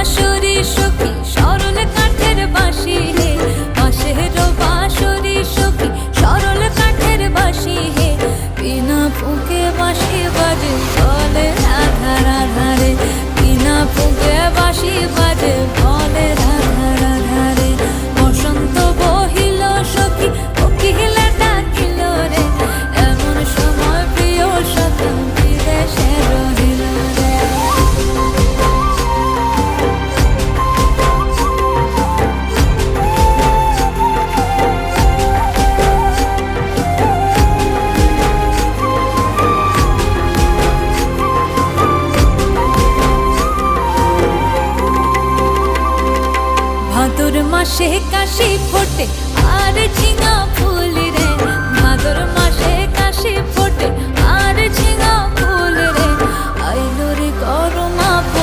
বাঁশরি সখী সরল কাঠের বাঁশি হে, বাঁশের বাঁশরি সখী সরল কাঠের বাঁশি হে, বিনা ফুঁকে বাঁশি বাজে বলে রাধা রাধা রে, বিনা ফুঁকে বাঁশি বাজে বলে রাধা রাধা রে। বসন্ত বহিল সখী কোকিলা ডাকিল রে, এমন সময় প্রিয় সখা বিদেশে রহিল রে। ভাদর মাসে কাশি ফোটে আর ঝিঙা